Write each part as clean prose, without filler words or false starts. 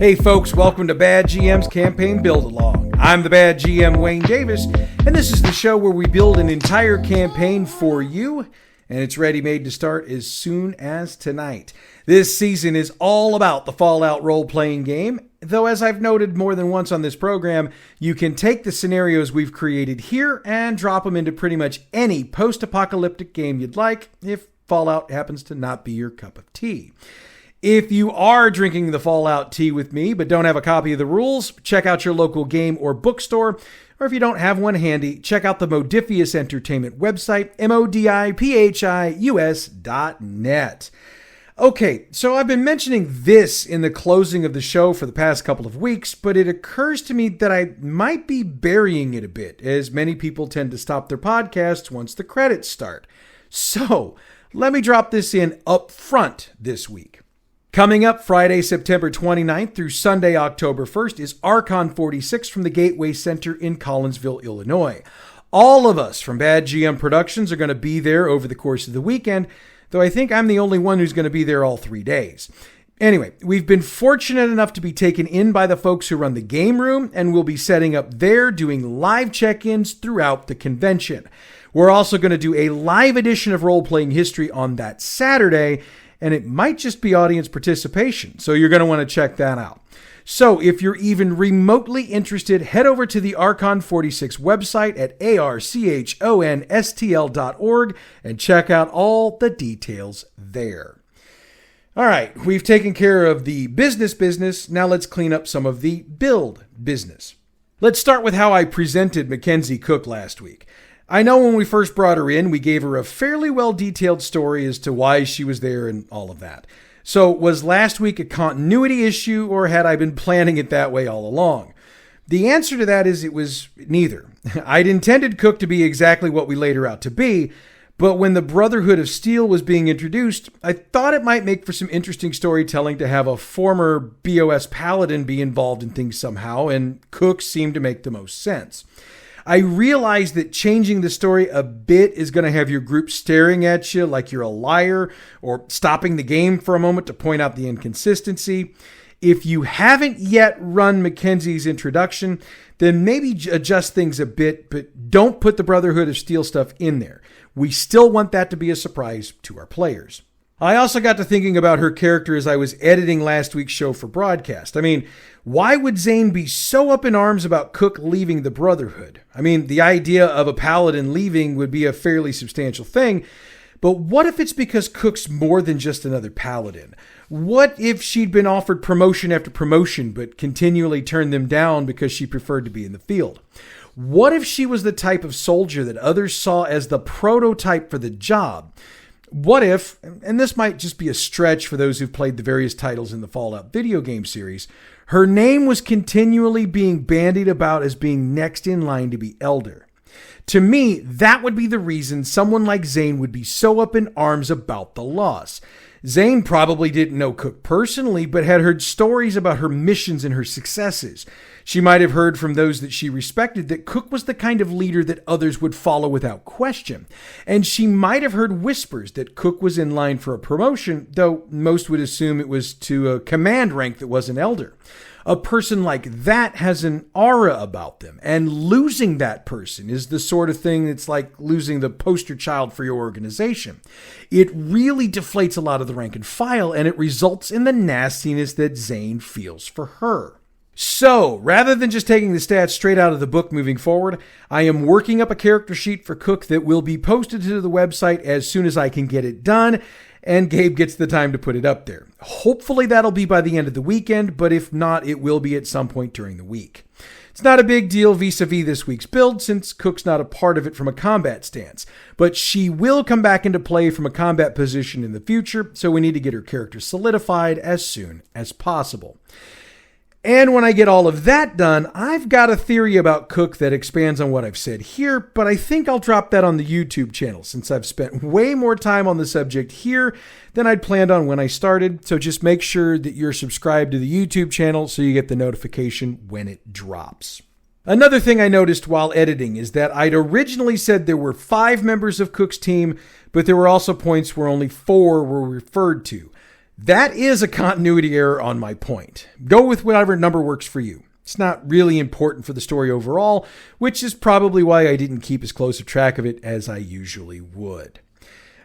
Hey folks, welcome to Bad GM's Campaign Build Along. I'm the Bad GM Wayne Davis, and this is the show where we build an entire campaign for you, and it's ready made to start as soon as tonight. This season is all about the Fallout role-playing game, though as I've noted more than once on this program, you can take the scenarios we've created here and drop them into pretty much any post-apocalyptic game you'd like, if Fallout happens to not be your cup of tea. If you are drinking the Fallout tea with me but don't have a copy of the rules, check out your local game or bookstore. Or if you don't have one handy, check out the Modifius Entertainment website, modiphius.net. Okay, so I've been mentioning this in the closing of the show for the past couple of weeks, but it occurs to me that I might be burying it a bit, as many people tend to stop their podcasts once the credits start. So, let me drop this in up front this week. Coming up Friday, September 29th through Sunday, October 1st is Archon 46 from the Gateway Center in Collinsville, Illinois. All of us from Bad GM Productions are going to be there over the course of the weekend, though I think I'm the only one who's going to be there all 3 days. Anyway, we've been fortunate enough to be taken in by the folks who run the game room, and we'll be setting up there doing live check-ins throughout the convention. We're also going to do a live edition of Role-Playing History on that Saturday, and it might just be audience participation, so you're going to want to check that out. So if you're even remotely interested, head over to the Archon 46 website at archonstl.org and check out all the details there. All right, we've taken care of the business. Now let's clean up some of the build business. Let's start with how I presented Mackenzie Cook last week. I know when we first brought her in, we gave her a fairly well-detailed story as to why she was there and all of that. So was last week a continuity issue, or had I been planning it that way all along? The answer to that is it was neither. I'd intended Cook to be exactly what we laid her out to be, but when the Brotherhood of Steel was being introduced, I thought it might make for some interesting storytelling to have a former BOS paladin be involved in things somehow, and Cook seemed to make the most sense. I realize that changing the story a bit is going to have your group staring at you like you're a liar, or stopping the game for a moment to point out the inconsistency. If you haven't yet run Mackenzie's introduction, then maybe adjust things a bit, but don't put the Brotherhood of Steel stuff in there. We still want that to be a surprise to our players. I also got to thinking about her character as I was editing last week's show for broadcast. I mean, why would Zane be so up in arms about Cook leaving the Brotherhood? I mean, the idea of a paladin leaving would be a fairly substantial thing, but what if it's because Cook's more than just another paladin? What if she'd been offered promotion after promotion, but continually turned them down because she preferred to be in the field? What if she was the type of soldier that others saw as the prototype for the job? What if, and this might just be a stretch for those who've played the various titles in the Fallout video game series, her name was continually being bandied about as being next in line to be Elder? To me, that would be the reason someone like Zane would be so up in arms about the loss. Zane probably didn't know Cook personally, but had heard stories about her missions and her successes. She might have heard from those that she respected that Cook was the kind of leader that others would follow without question. And she might have heard whispers that Cook was in line for a promotion, though most would assume it was to a command rank that wasn't Elder. A person like that has an aura about them, and losing that person is the sort of thing that's like losing the poster child for your organization. It really deflates a lot of the rank and file, and it results in the nastiness that Zane feels for her. So, rather than just taking the stats straight out of the book moving forward, I am working up a character sheet for Cook that will be posted to the website as soon as I can get it done, and Gabe gets the time to put it up there. Hopefully that'll be by the end of the weekend, but if not, it will be at some point during the week. It's not a big deal vis-a-vis this week's build, since Cook's not a part of it from a combat stance, but she will come back into play from a combat position in the future, so we need to get her character solidified as soon as possible. And when I get all of that done, I've got a theory about Cook that expands on what I've said here, but I think I'll drop that on the YouTube channel since I've spent way more time on the subject here than I'd planned on when I started, so just make sure that you're subscribed to the YouTube channel so you get the notification when it drops. Another thing I noticed while editing is that I'd originally said there were 5 members of Cook's team, but there were also points where only 4 were referred to. That is a continuity error on my point. Go with whatever number works for you. It's not really important for the story overall, which is probably why I didn't keep as close a track of it as I usually would.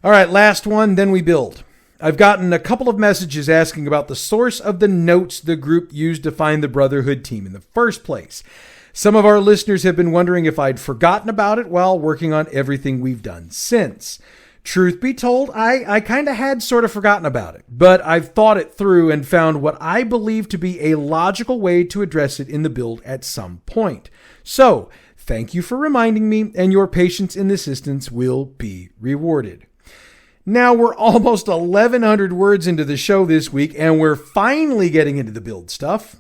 All right, last one, then we build. I've gotten a couple of messages asking about the source of the notes the group used to find the Brotherhood team in the first place. Some of our listeners have been wondering if I'd forgotten about it while working on everything we've done since. Truth be told, I kind of had sort of forgotten about it, but I've thought it through and found what I believe to be a logical way to address it in the build at some point. So, thank you for reminding me, and your patience in this instance will be rewarded. Now we're almost 1,100 words into the show this week, and we're finally getting into the build stuff.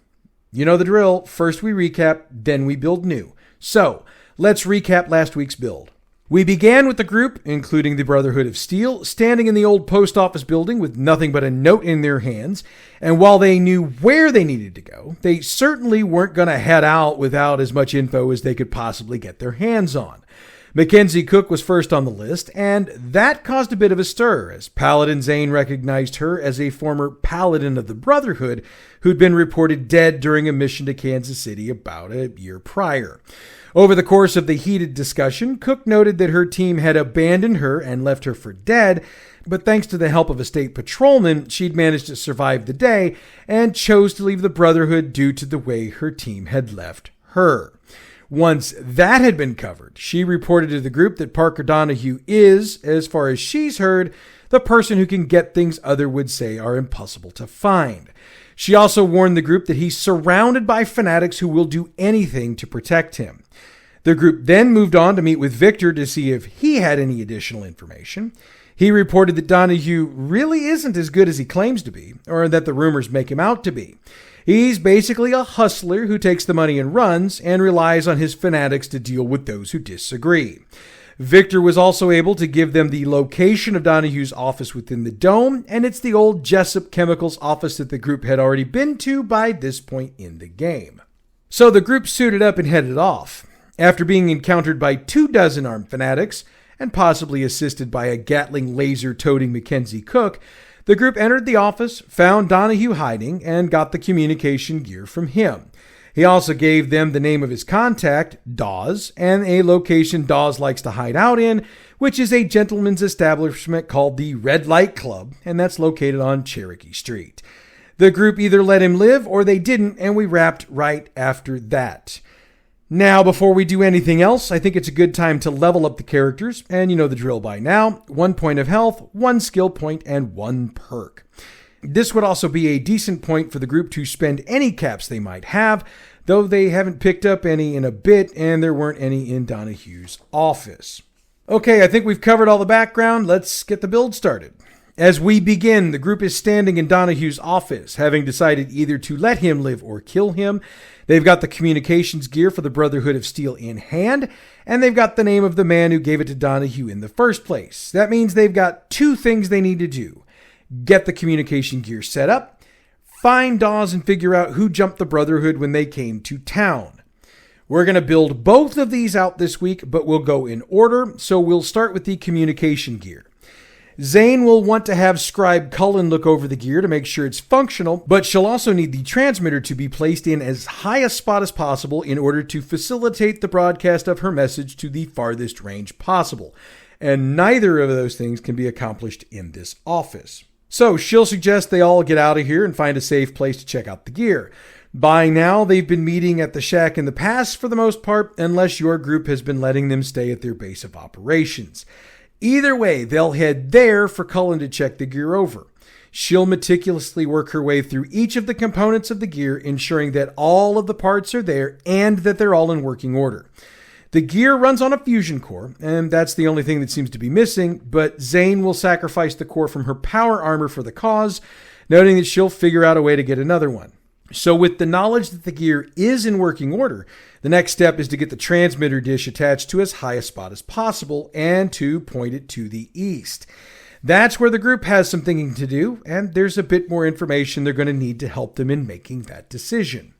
You know the drill. First we recap, then we build new. So, let's recap last week's build. We began with the group, including the Brotherhood of Steel, standing in the old post office building with nothing but a note in their hands, and while they knew where they needed to go, they certainly weren't going to head out without as much info as they could possibly get their hands on. Mackenzie Cook was first on the list, and that caused a bit of a stir, as Paladin Zane recognized her as a former Paladin of the Brotherhood who'd been reported dead during a mission to Kansas City about a year prior. Over the course of the heated discussion, Cook noted that her team had abandoned her and left her for dead, but thanks to the help of a state patrolman, she'd managed to survive the day and chose to leave the Brotherhood due to the way her team had left her. Once that had been covered, she reported to the group that Parker Donahue is, as far as she's heard, the person who can get things others would say are impossible to find. She also warned the group that he's surrounded by fanatics who will do anything to protect him. The group then moved on to meet with Victor to see if he had any additional information. He reported that Donahue really isn't as good as he claims to be, or that the rumors make him out to be. He's basically a hustler who takes the money and runs and relies on his fanatics to deal with those who disagree. Victor was also able to give them the location of Donahue's office within the dome, and it's the old Jessup Chemicals office that the group had already been to by this point in the game. So the group suited up and headed off. After being encountered by 24 armed fanatics, and possibly assisted by a Gatling laser-toting Mackenzie Cook, the group entered the office, found Donahue hiding, and got the communication gear from him. He also gave them the name of his contact, Dawes, and a location Dawes likes to hide out in, which is a gentleman's establishment called the Red Light Club, and that's located on Cherokee Street. The group either let him live or they didn't, and we wrapped right after that. Now, before we do anything else, I think it's a good time to level up the characters, and you know the drill by now. 1 point of health, 1 skill point, and 1 perk. This would also be a decent point for the group to spend any caps they might have, though they haven't picked up any in a bit, and there weren't any in Donahue's office. Okay, I think we've covered all the background. Let's get the build started. As we begin, the group is standing in Donahue's office, having decided either to let him live or kill him. They've got the communications gear for the Brotherhood of Steel in hand, and they've got the name of the man who gave it to Donahue in the first place. That means they've got 2 things they need to do. Get the communication gear set up, find Dawes and figure out who jumped the Brotherhood when they came to town. We're going to build both of these out this week, but we'll go in order, so we'll start with the communication gear. Zane will want to have Scribe Cullen look over the gear to make sure it's functional, but she'll also need the transmitter to be placed in as high a spot as possible in order to facilitate the broadcast of her message to the farthest range possible. And neither of those things can be accomplished in this office. So she'll suggest they all get out of here and find a safe place to check out the gear. By now, they've been meeting at the shack in the past for the most part, unless your group has been letting them stay at their base of operations. Either way, they'll head there for Cullen to check the gear over. She'll meticulously work her way through each of the components of the gear, ensuring that all of the parts are there and that they're all in working order. The gear runs on a fusion core, and that's the only thing that seems to be missing, but Zane will sacrifice the core from her power armor for the cause, noting that she'll figure out a way to get another one. So with the knowledge that the gear is in working order, the next step is to get the transmitter dish attached to as high a spot as possible and to point it to the east. That's where the group has some thinking to do, and there's a bit more information they're going to need to help them in making that decision.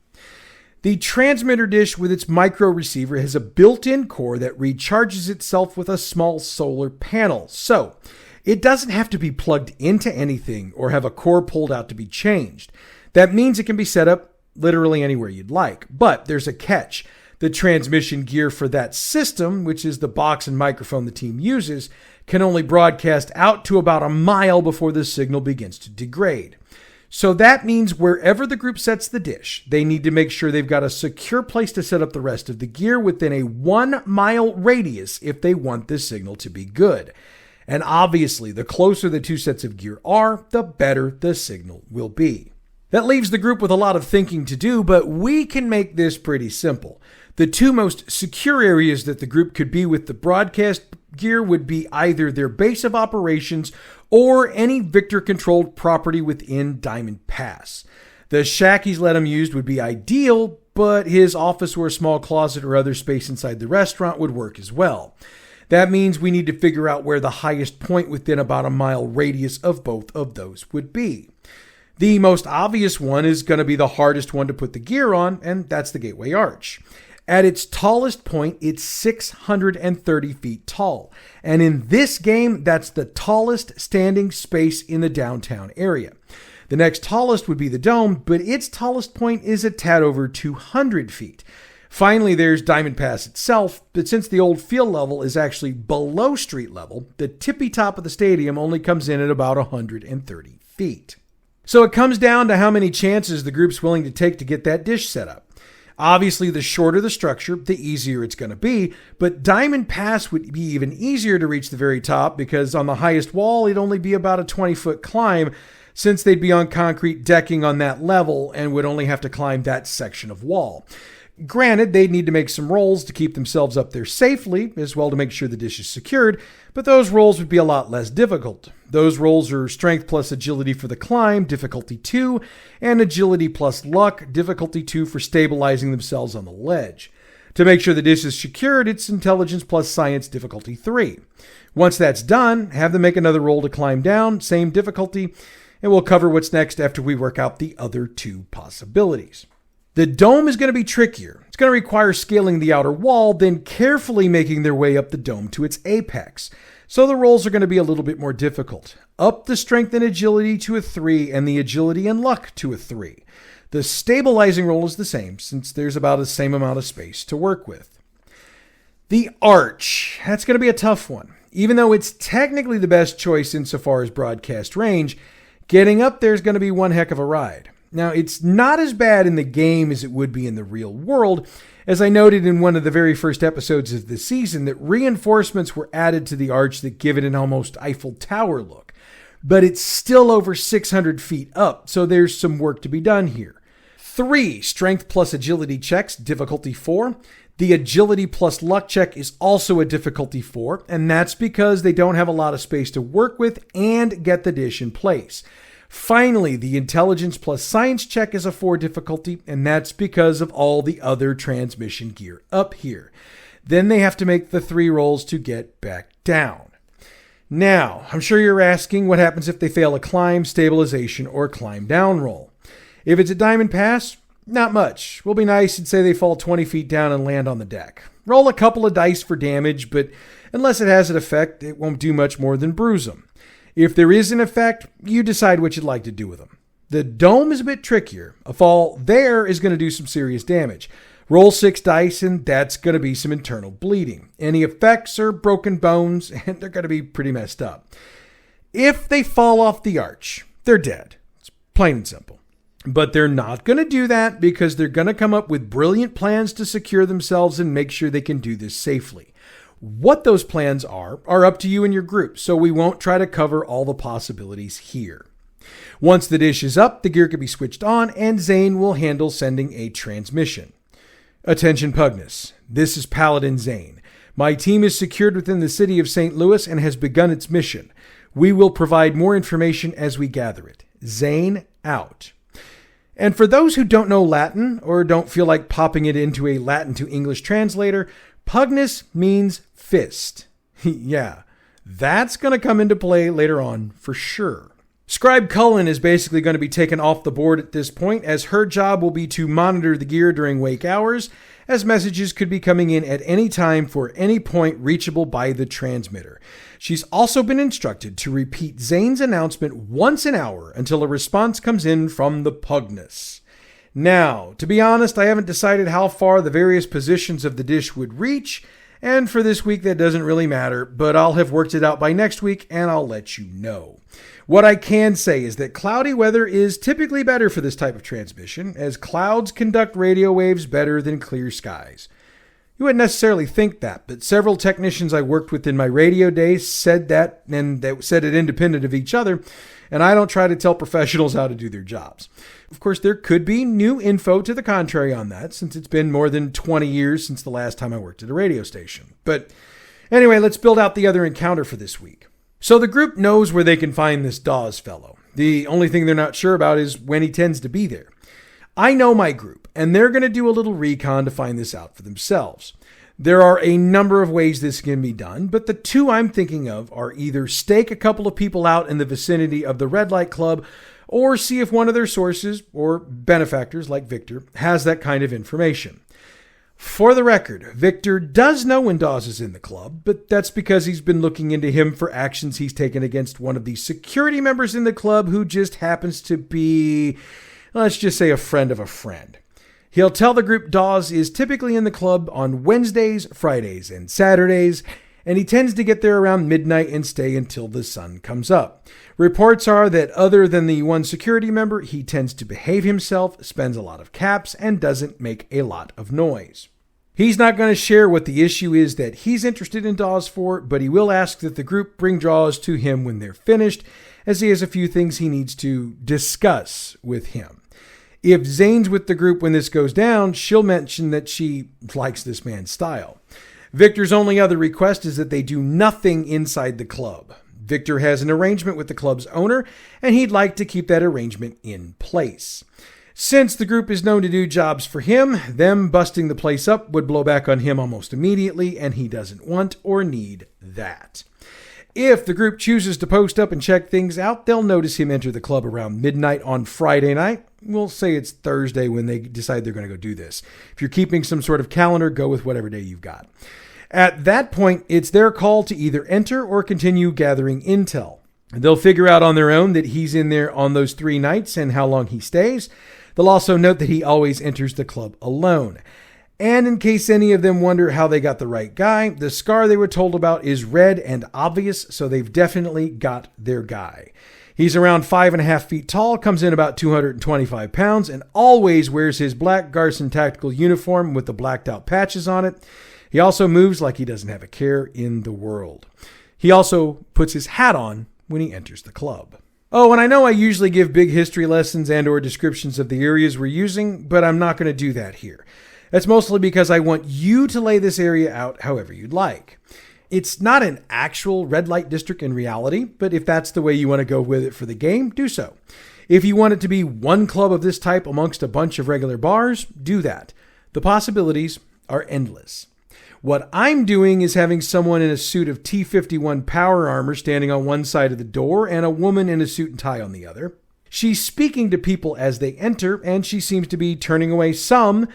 The transmitter dish with its micro receiver has a built-in core that recharges itself with a small solar panel. So, It doesn't have to be plugged into anything or have a cord pulled out to be changed. That means it can be set up literally anywhere you'd like. But there's a catch. The transmission gear for that system, which is the box and microphone the team uses, can only broadcast out to about a mile before the signal begins to degrade. So that means wherever the group sets the dish, they need to make sure they've got a secure place to set up the rest of the gear within a 1 mile radius if they want this signal to be good. And obviously, the closer the two sets of gear are, the better the signal will be. That leaves the group with a lot of thinking to do, but we can make this pretty simple. The two most secure areas that the group could be with the broadcast gear would be either their base of operations or any Victor-controlled property within Diamond Pass. The shack he's let him use would be ideal, but his office or a small closet or other space inside the restaurant would work as well. That means we need to figure out where the highest point within about a mile radius of both of those would be. The most obvious one is going to be the hardest one to put the gear on, and that's the Gateway Arch. At its tallest point, it's 630 feet tall. And in this game, that's the tallest standing space in the downtown area. The next tallest would be the Dome, but its tallest point is a tad over 200 feet. Finally, there's Diamond Pass itself, but since the old field level is actually below street level, the tippy top of the stadium only comes in at about 130 feet. So it comes down to how many chances the group's willing to take to get that dish set up. Obviously, the shorter the structure, the easier it's going to be, but Diamond Pass would be even easier to reach the very top because on the highest wall, it'd only be about a 20-foot climb since they'd be on concrete decking on that level and would only have to climb that section of wall. Granted, they'd need to make some rolls to keep themselves up there safely, as well to make sure the dish is secured, but those rolls would be a lot less difficult. Those rolls are strength plus agility for the climb, difficulty 2, and agility plus luck, difficulty 2 for stabilizing themselves on the ledge. To make sure the dish is secured, it's intelligence plus science, difficulty 3. Once that's done, have them make another roll to climb down, same difficulty, and we'll cover what's next after we work out the other two possibilities. The Dome is going to be trickier. It's going to require scaling the outer wall, then carefully making their way up the dome to its apex. So the rolls are going to be a little bit more difficult. Up the strength and agility to a 3 and the agility and luck to a 3. The stabilizing roll is the same since there's about the same amount of space to work with. The Arch. That's going to be a tough one. Even though it's technically the best choice insofar as broadcast range, getting up there is going to be one heck of a ride. Now, it's not as bad in the game as it would be in the real world, as I noted in one of the very first episodes of the season that reinforcements were added to the arch that give it an almost Eiffel Tower look. But it's still over 600 feet up, so there's some work to be done here. 3 strength plus agility checks, difficulty 4. The agility plus luck check is also a difficulty 4, and that's because they don't have a lot of space to work with and get the dish in place. Finally, the intelligence plus science check is a 4 difficulty, and that's because of all the other transmission gear up here. Then they have to make the 3 rolls to get back down. Now, I'm sure you're asking what happens if they fail a climb, stabilization, or climb down roll. If it's a Diamond Pass, not much. We'll be nice and say they fall 20 feet down and land on the deck. Roll a couple of dice for damage, but unless it has an effect, it won't do much more than bruise them. If there is an effect, you decide what you'd like to do with them. The Dome is a bit trickier. A fall there is going to do some serious damage. Roll 6 dice and that's going to be some internal bleeding. Any effects are broken bones and they're going to be pretty messed up. If they fall off the arch, they're dead. It's plain and simple. But they're not going to do that because they're going to come up with brilliant plans to secure themselves and make sure they can do this safely. What those plans are up to you and your group, so we won't try to cover all the possibilities here. Once the dish is up, the gear can be switched on, and Zane will handle sending a transmission. Attention Pugnus, this is Paladin Zane. My team is secured within the city of St. Louis and has begun its mission. We will provide more information as we gather it. Zane out. And for those who don't know Latin or don't feel like popping it into a Latin to English translator, Pugnus means fist. Yeah, that's going to come into play later on for sure. Scribe Cullen is basically going to be taken off the board at this point, as her job will be to monitor the gear during wake hours, as messages could be coming in at any time for any point reachable by the transmitter. She's also been instructed to repeat Zane's announcement once an hour until a response comes in from the Pugnus. Now, to be honest, I haven't decided how far the various positions of the dish would reach, and for this week that doesn't really matter, but I'll have worked it out by next week and I'll let you know. What I can say is that cloudy weather is typically better for this type of transmission, as clouds conduct radio waves better than clear skies. You wouldn't necessarily think that, but several technicians I worked with in my radio days said that, and they said it independent of each other, and I don't try to tell professionals how to do their jobs. Of course, there could be new info to the contrary on that, since it's been more than 20 years since the last time I worked at a radio station. But anyway, let's build out the other encounter for this week. So the group knows where they can find this Dawes fellow. The only thing they're not sure about is when he tends to be there. I know my group, and they're going to do a little recon to find this out for themselves. There are a number of ways this can be done, but the two I'm thinking of are either stake a couple of people out in the vicinity of the Red Light Club, or see if one of their sources, or benefactors like Victor, has that kind of information. For the record, Victor does know when Dawes is in the club, but that's because he's been looking into him for actions he's taken against one of the security members in the club who just happens to be, let's just say, a friend of a friend. He'll tell the group Dawes is typically in the club on Wednesdays, Fridays, and Saturdays, and he tends to get there around midnight and stay until the sun comes up. Reports are that other than the one security member, he tends to behave himself, spends a lot of caps, and doesn't make a lot of noise. He's not going to share what the issue is that he's interested in Dawes for, but he will ask that the group bring Dawes to him when they're finished, as he has a few things he needs to discuss with him. If Zane's with the group when this goes down, she'll mention that she likes this man's style. Victor's only other request is that they do nothing inside the club. Victor has an arrangement with the club's owner, and he'd like to keep that arrangement in place. Since the group is known to do jobs for him, them busting the place up would blow back on him almost immediately, and he doesn't want or need that. If the group chooses to post up and check things out, they'll notice him enter the club around midnight on Friday night. We'll say it's Thursday when they decide they're going to go do this. If you're keeping some sort of calendar, go with whatever day you've got. At that point, it's their call to either enter or continue gathering intel. They'll figure out on their own that he's in there on those 3 nights and how long he stays. They'll also note that he always enters the club alone. And in case any of them wonder how they got the right guy, the scar they were told about is red and obvious, so they've definitely got their guy. He's around 5.5 feet tall, comes in about 225 pounds, and always wears his black Garson tactical uniform with the blacked out patches on it. He also moves like he doesn't have a care in the world. He also puts his hat on when he enters the club. Oh, and I know I usually give big history lessons and or descriptions of the areas we're using, but I'm not going to do that here. That's mostly because I want you to lay this area out however you'd like. It's not an actual red light district in reality, but if that's the way you want to go with it for the game, do so. If you want it to be one club of this type amongst a bunch of regular bars, do that. The possibilities are endless. What I'm doing is having someone in a suit of T-51 power armor standing on one side of the door and a woman in a suit and tie on the other. She's speaking to people as they enter, and she seems to be turning away some,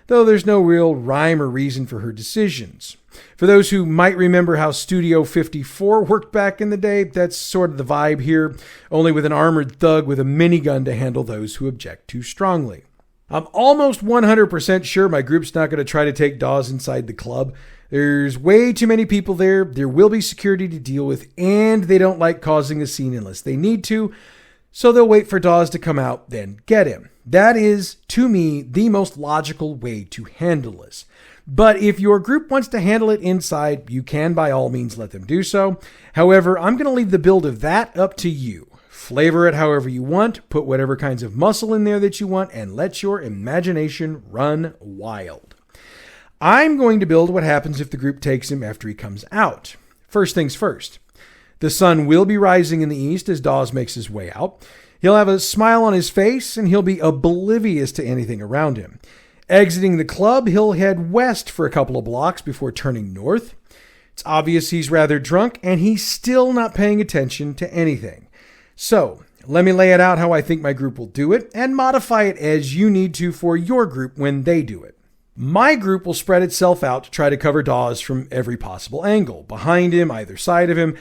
though there's no real rhyme or reason for her decisions. For those who might remember how Studio 54 worked back in the day, that's sort of the vibe here, only with an armored thug with a minigun to handle those who object too strongly. I'm almost 100% sure my group's not going to try to take Dawes inside the club. There's way too many people there, there will be security to deal with, and they don't like causing a scene unless they need to, so they'll wait for Dawes to come out, then get him. That is, to me, the most logical way to handle this. But if your group wants to handle it inside, you can by all means let them do so. However, I'm going to leave the build of that up to you. Flavor it however you want, put whatever kinds of muscle in there that you want, and let your imagination run wild. I'm going to build what happens if the group takes him after he comes out. First things first. The sun will be rising in the east as Dawes makes his way out. He'll have a smile on his face, and he'll be oblivious to anything around him. Exiting the club, he'll head west for a couple of blocks before turning north. It's obvious he's rather drunk, and he's still not paying attention to anything. So, Let me lay it out how I think my group will do it, and modify it as you need to for your group when they do it. My group will spread itself out to try to cover Dawes from every possible angle. Behind him, either side of him.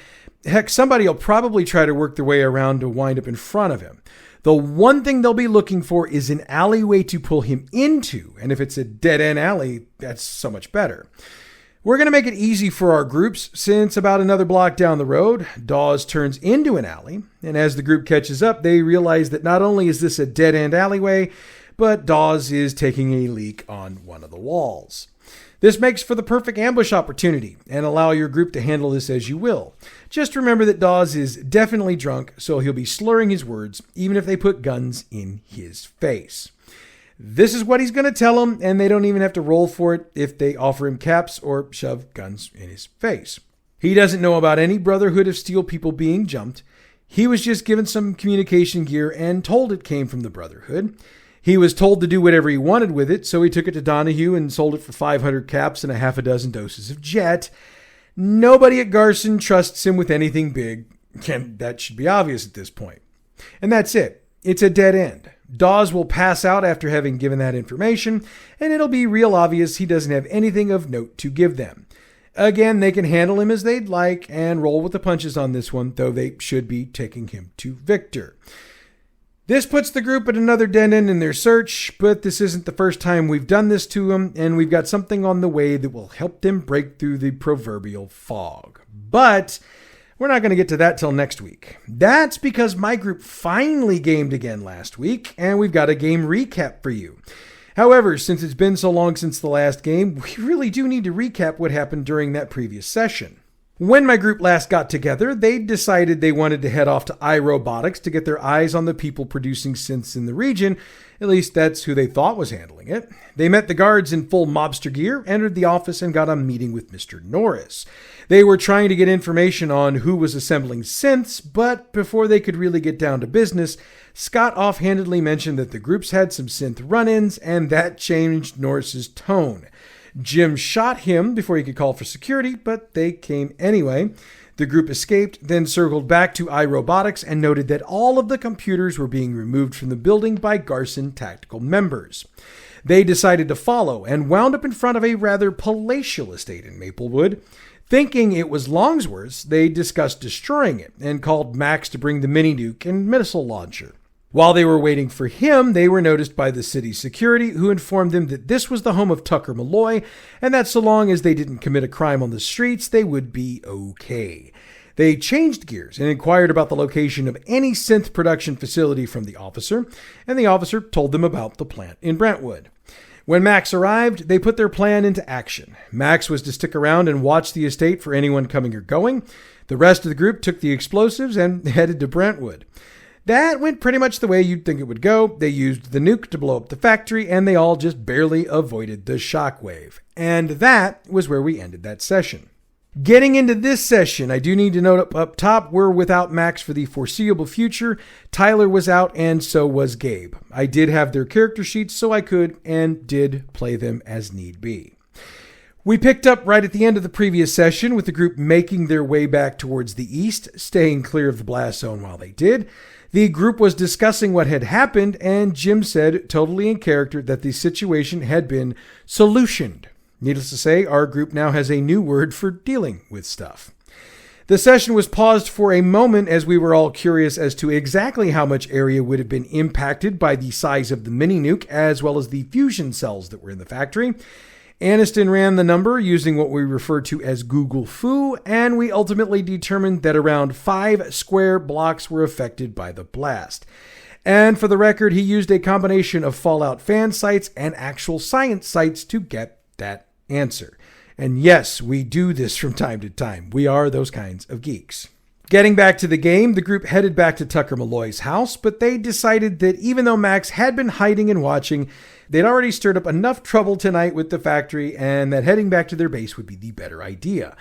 Heck, somebody will probably try to work their way around to wind up in front of him. The one thing they'll be looking for is an alleyway to pull him into, and if it's a dead-end alley, that's so much better. We're going to make it easy for our groups, since about another block down the road, Dawes turns into an alley, and as the group catches up, they realize that not only is this a dead-end alleyway, but Dawes is taking a leak on one of the walls. This makes for the perfect ambush opportunity, and allow your group to handle this as you will. Just remember that Dawes is definitely drunk, so he'll be slurring his words, even if they put guns in his face. This is what he's going to tell them, and they don't even have to roll for it if they offer him caps or shove guns in his face. He doesn't know about any Brotherhood of Steel people being jumped. He was just given some communication gear and told it came from the Brotherhood. He was told to do whatever he wanted with it, so he took it to Donahue and sold it for 500 caps and a half a dozen doses of jet. Nobody at Garson trusts him with anything big, and that should be obvious at this point. And that's it. It's a dead end. Dawes will pass out after having given that information, and it'll be real obvious he doesn't have anything of note to give them. Again, they can handle him as they'd like and roll with the punches on this one, though they should be taking him to Victor. This puts the group at another dead end in their search, but this isn't the first time we've done this to them, and we've got something on the way that will help them break through the proverbial fog. But we're not going to get to that till next week. That's because my group finally gamed again last week, and we've got a game recap for you. However, since it's been so long since the last game, we really do need to recap what happened during that previous session. When my group last got together, they decided they wanted to head off to iRobotics to get their eyes on the people producing synths in the region. At least that's who they thought was handling it. They met the guards in full mobster gear, entered the office, and got a meeting with Mr. Norris. They were trying to get information on who was assembling synths, but before they could really get down to business, Scott offhandedly mentioned that the groups had some synth run-ins, and that changed Norris's tone. Jim shot him before he could call for security, but they came anyway. The group escaped, then circled back to iRobotics and noted that all of the computers were being removed from the building by Garson Tactical members. They decided to follow and wound up in front of a rather palatial estate in Maplewood. Thinking it was Longsworth's, they discussed destroying it and called Max to bring the mini-nuke and missile launcher. While they were waiting for him, they were noticed by the city's security, who informed them that this was the home of Tucker Malloy, and that so long as they didn't commit a crime on the streets, they would be okay. They changed gears and inquired about the location of any synth production facility from the officer, and the officer told them about the plant in Brentwood. When Max arrived, they put their plan into action. Max was to stick around and watch the estate for anyone coming or going. The rest of the group took the explosives and headed to Brentwood. That went pretty much the way you'd think it would go. They used the nuke to blow up the factory, and they all just barely avoided the shockwave. And that was where we ended that session. Getting into this session, I do need to note up top, we're without Max for the foreseeable future. Tyler was out, and so was Gabe. I did have their character sheets, so I could and did play them as need be. We picked up right at the end of the previous session with the group making their way back towards the east, staying clear of the blast zone while they did. The group was discussing what had happened, and Jim said, totally in character, that the situation had been solutioned. Needless to say, our group now has a new word for dealing with stuff. The session was paused for a moment as we were all curious as to exactly how much area would have been impacted by the size of the mini-nuke, as well as the fusion cells that were in the factory. Aniston ran the number using what we refer to as Google Foo, and we ultimately determined that around 5 square blocks were affected by the blast. And for the record, he used a combination of Fallout fan sites and actual science sites to get that answer. And yes, we do this from time to time. We are those kinds of geeks. Getting back to the game, the group headed back to Tucker Malloy's house, but they decided that even though Max had been hiding and watching, they'd already stirred up enough trouble tonight with the factory, and that heading back to their base would be the better idea.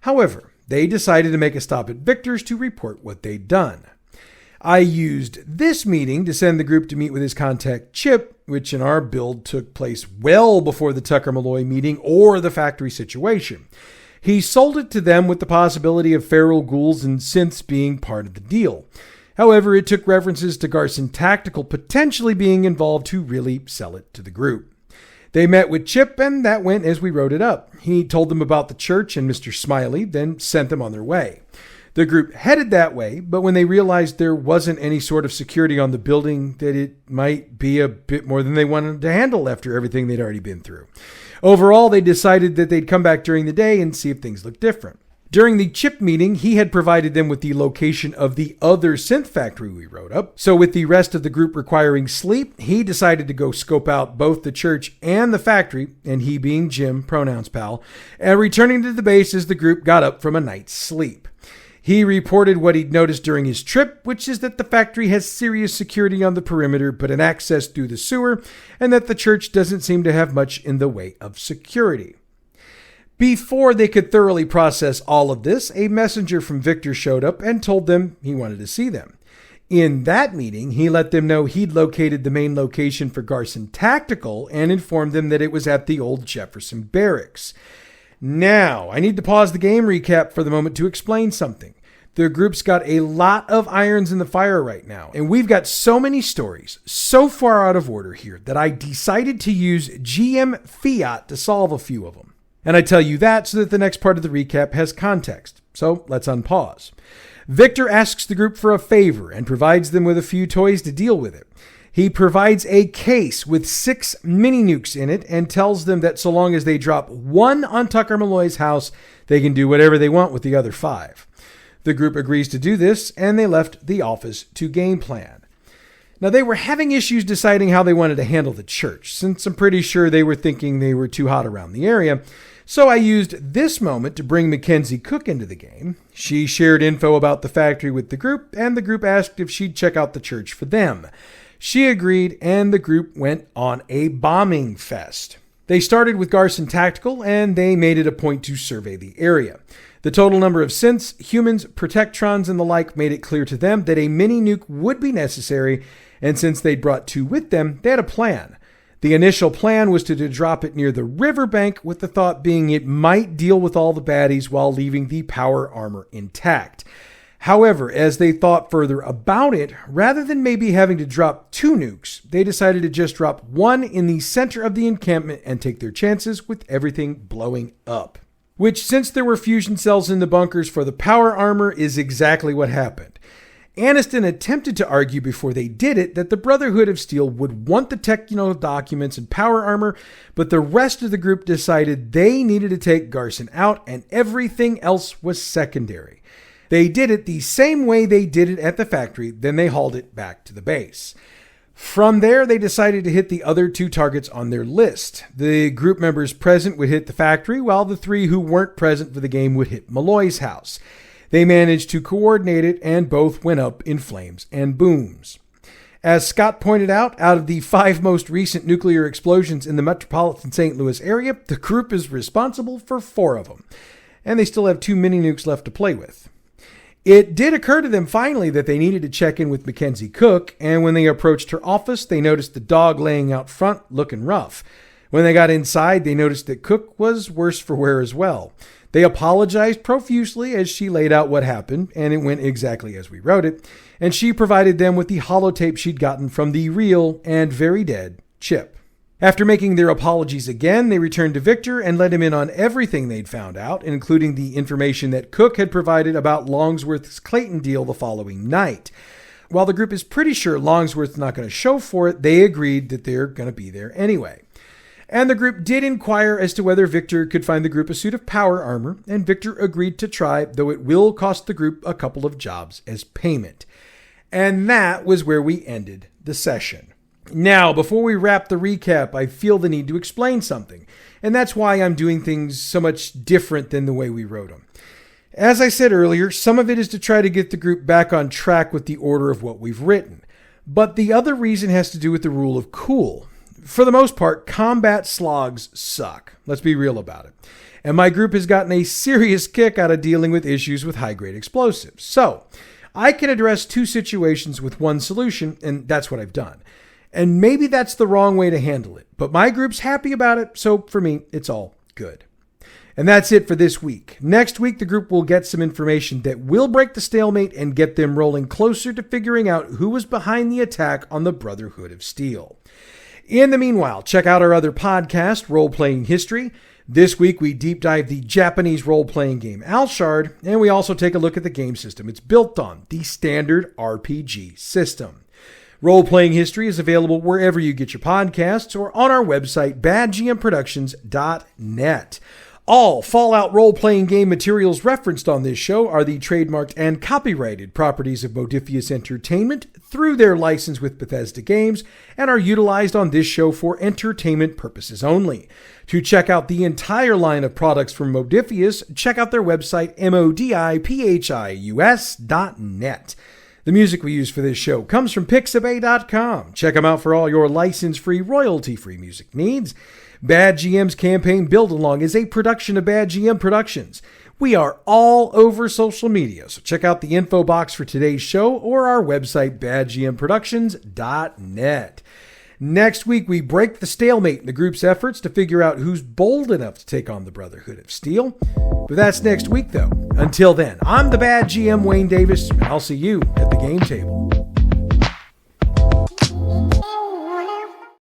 However, they decided to make a stop at Victor's to report what they'd done. I used this meeting to send the group to meet with his contact Chip, which in our build took place well before the Tucker Malloy meeting or the factory situation. He sold it to them with the possibility of feral ghouls and synths being part of the deal. However, it took references to Garson Tactical potentially being involved to really sell it to the group. They met with Chip, and that went as we wrote it up. He told them about the church and Mr. Smiley, then sent them on their way. The group headed that way, but when they realized there wasn't any sort of security on the building, that it might be a bit more than they wanted to handle after everything they'd already been through. Overall, they decided that they'd come back during the day and see if things looked different. During the Chip meeting, he had provided them with the location of the other synth factory we wrote up. So with the rest of the group requiring sleep, he decided to go scope out both the church and the factory, and he being Jim, pronouns pal, and returning to the base as the group got up from a night's sleep. He reported what he'd noticed during his trip, which is that the factory has serious security on the perimeter, but an access through the sewer, and that the church doesn't seem to have much in the way of security. Before they could thoroughly process all of this, a messenger from Victor showed up and told them he wanted to see them. In that meeting, he let them know he'd located the main location for Garson Tactical and informed them that it was at the old Jefferson Barracks. Now, I need to pause the game recap for the moment to explain something. The group's got a lot of irons in the fire right now, and we've got so many stories so far out of order here that I decided to use GM Fiat to solve a few of them. And I tell you that so that the next part of the recap has context. So let's unpause. Victor asks the group for a favor and provides them with a few toys to deal with it. He provides a case with 6 mini nukes in it and tells them that so long as they drop one on Tucker Malloy's house, they can do whatever they want with the other 5. The group agrees to do this, and they left the office to game plan. Now, they were having issues deciding how they wanted to handle the church, since I'm pretty sure they were thinking they were too hot around the area. So I used this moment to bring Mackenzie Cook into the game. She shared info about the factory with the group, and the group asked if she'd check out the church for them. She agreed, and the group went on a bombing fest. They started with Garson Tactical, and they made it a point to survey the area. The total number of synths, humans, protectrons, and the like made it clear to them that a mini nuke would be necessary, and since they'd brought 2 with them, they had a plan. The initial plan was to drop it near the riverbank, with the thought being it might deal with all the baddies while leaving the power armor intact. However, as they thought further about it, rather than maybe having to drop 2 nukes, they decided to just drop 1 in the center of the encampment and take their chances with everything blowing up. Which, since there were fusion cells in the bunkers for the power armor, is exactly what happened. Aniston attempted to argue before they did it that the Brotherhood of Steel would want the technical documents and power armor, but the rest of the group decided they needed to take Garson out and everything else was secondary. They did it the same way they did it at the factory, then they hauled it back to the base. From there, they decided to hit the other 2 targets on their list. The group members present would hit the factory, while the 3 who weren't present for the game would hit Malloy's house. They managed to coordinate it, and both went up in flames and booms. As Scott pointed out of the 5 most recent nuclear explosions in the metropolitan St. Louis area, the group is responsible for 4 of them. And they still have 2 mini nukes left to play with. It did occur to them finally that they needed to check in with Mackenzie Cook, and when they approached her office, they noticed the dog laying out front looking rough. When they got inside, they noticed that Cook was worse for wear as well. They apologized profusely as she laid out what happened, and it went exactly as we wrote it, and she provided them with the holotape she'd gotten from the real and very dead Chip. After making their apologies again, they returned to Victor and let him in on everything they'd found out, including the information that Cook had provided about Longsworth's Clayton deal the following night. While the group is pretty sure Longsworth's not going to show for it, they agreed that they're going to be there anyway. And the group did inquire as to whether Victor could find the group a suit of power armor, and Victor agreed to try, though it will cost the group a couple of jobs as payment. And that was where we ended the session. Now, before we wrap the recap, I feel the need to explain something, and that's why I'm doing things so much different than the way we wrote them. As I said earlier, some of it is to try to get the group back on track with the order of what we've written, but the other reason has to do with the rule of cool. For the most part, combat slogs suck. Let's be real about it. And my group has gotten a serious kick out of dealing with issues with high-grade explosives. So, I can address 2 situations with 1 solution, and that's what I've done. And maybe that's the wrong way to handle it, but my group's happy about it, so for me, it's all good. And that's it for this week. Next week, the group will get some information that will break the stalemate and get them rolling closer to figuring out who was behind the attack on the Brotherhood of Steel. In the meanwhile, check out our other podcast, Role Playing History. This week, we deep dive the Japanese role-playing game Alshard, and we also take a look at the game system it's built on, the standard RPG system. Role-Playing History is available wherever you get your podcasts or on our website, badgmproductions.net. All Fallout role-playing game materials referenced on this show are the trademarked and copyrighted properties of Modiphius Entertainment through their license with Bethesda Games and are utilized on this show for entertainment purposes only. To check out the entire line of products from Modiphius, check out their website, modiphius.net. The music we use for this show comes from Pixabay.com. Check them out for all your license-free, royalty-free music needs. Bad GM's campaign Build Along is a production of Bad GM Productions. We are all over social media, so check out the info box for today's show or our website, badgmproductions.net. Next week, we break the stalemate in the group's efforts to figure out who's bold enough to take on the Brotherhood of Steel. But that's next week, though. Until then, I'm the Bad GM, Wayne Davis, and I'll see you at the game table.